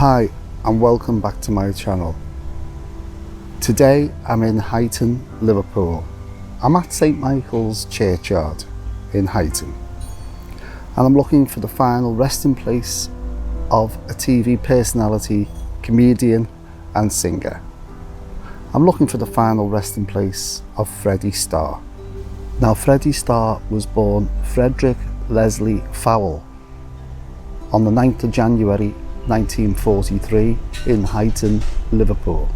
Hi and welcome back to my channel. Today I'm in Huyton, Liverpool. I'm at St Michael's Churchyard in Huyton and I'm looking for the final resting place of a TV personality, comedian and singer. I'm looking for the final resting place of Freddie Starr. Now Freddie Starr was born Frederick Leslie Fowle on the 9th of January 1943 in Huyton, Liverpool,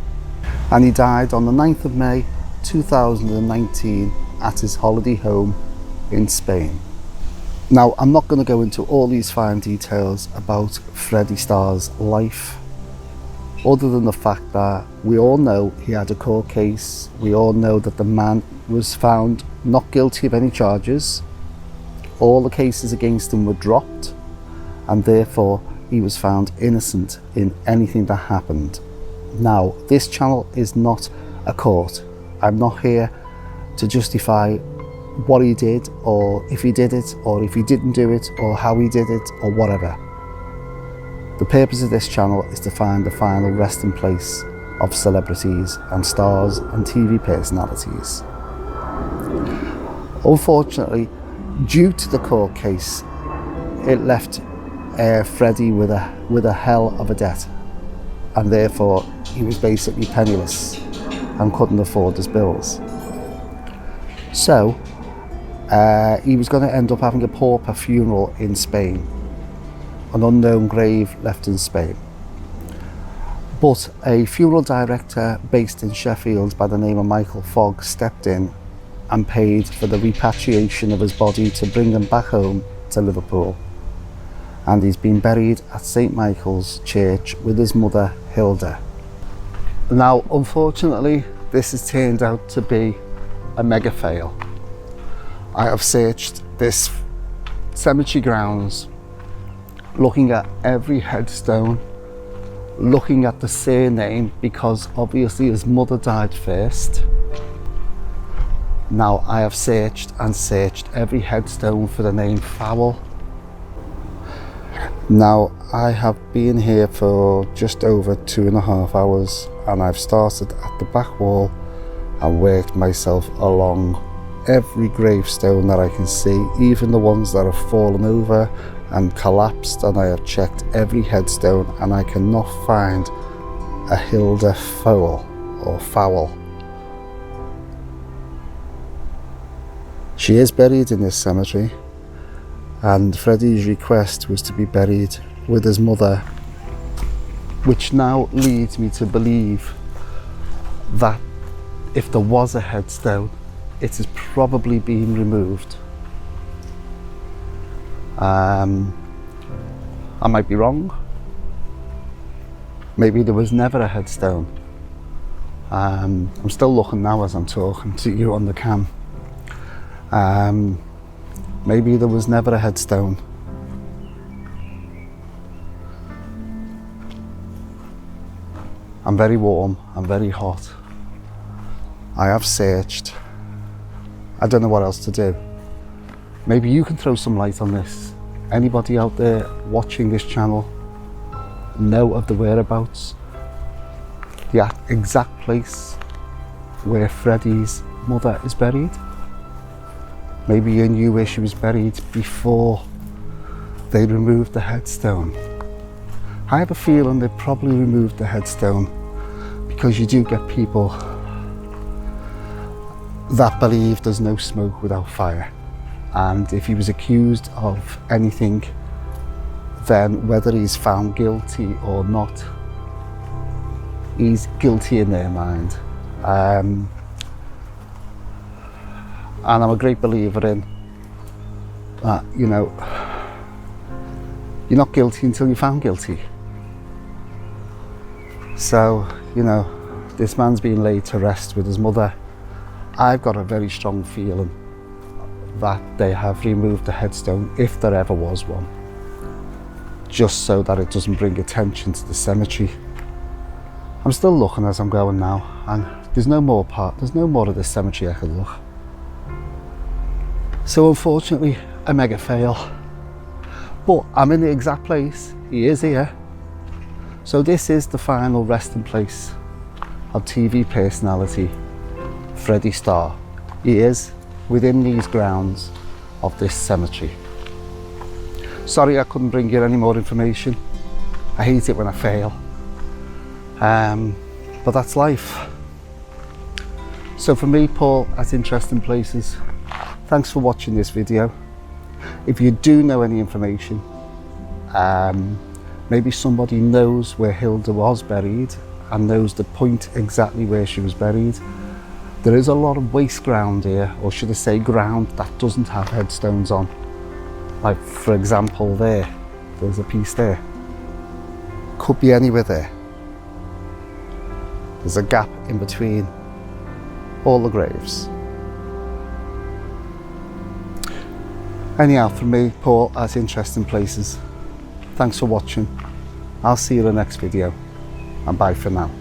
and he died on the 9th of May 2019 at his holiday home in Spain. Now I'm not going to go into all these fine details about Freddie Starr's life, other than the fact that we all know he had a court case. We all know that the man was found not guilty of any charges. All the cases against him were dropped, and therefore he was found innocent in anything that happened. Now, this channel is not a court. I'm not here to justify what he did, or if he did it, or if he didn't do it, or how he did it, or whatever. The purpose of this channel is to find the final resting place of celebrities and stars and TV personalities. Unfortunately, due to the court case, it left Freddie with a hell of a debt, and therefore he was basically penniless and couldn't afford his bills. So he was going to end up having a pauper funeral in Spain, an unknown grave left in Spain. But a funeral director based in Sheffield by the name of Michael Fogg stepped in and paid for the repatriation of his body to bring him back home to Liverpool. And he's been buried at St Michael's Church with his mother, Hilda. Now, unfortunately, this has turned out to be a mega fail. I have searched this cemetery grounds, looking at every headstone, looking at the surname, because obviously his mother died first. Now, I have searched and searched every headstone for the name Fowle. Now, I have been here for just over 2.5 hours, and I've started at the back wall and worked myself along every gravestone that I can see, even the ones that have fallen over and collapsed, and I have checked every headstone and I cannot find a Hilda Fowle or Fowle. She is buried in this cemetery, and Freddie's request was to be buried with his mother, which now leads me to believe that if there was a headstone, it has probably been removed. I might be wrong. Maybe there was never a headstone. I'm still looking now as I'm talking to you on the cam. Maybe there was never a headstone. I'm very warm, I'm very hot. I have searched. I don't know what else to do. Maybe you can throw some light on this. Anybody out there watching this channel know of the whereabouts, the exact place where Freddie's mother is buried? Maybe you knew where she was buried before they removed the headstone. I have a feeling they probably removed the headstone because you do get people that believe there's no smoke without fire. And if he was accused of anything, then whether he's found guilty or not, he's guilty in their mind. And I'm a great believer in that, you know, you're not guilty until you're found guilty. So, you know, this man's been laid to rest with his mother. I've got a very strong feeling that they have removed the headstone, if there ever was one, just so that it doesn't bring attention to the cemetery. I'm still looking as I'm going now, and there's no more of this cemetery I could look. So unfortunately, a mega fail. But I'm in the exact place. He is here. So this is the final resting place of TV personality Freddie Starr. He is within these grounds of this cemetery. Sorry I couldn't bring you any more information. I hate it when I fail. But that's life. So for me, Paul, at Interesting Places, thanks for watching this video. If you do know any information, maybe somebody knows where Hilda was buried and knows the point exactly where she was buried. There is a lot of waste ground here, or should I say ground that doesn't have headstones on. Like for example there's a piece there. Could be anywhere there. There's a gap in between all the graves. Anyhow, from me, Paul, at Interesting Places, thanks for watching. I'll see you in the next video, and bye for now.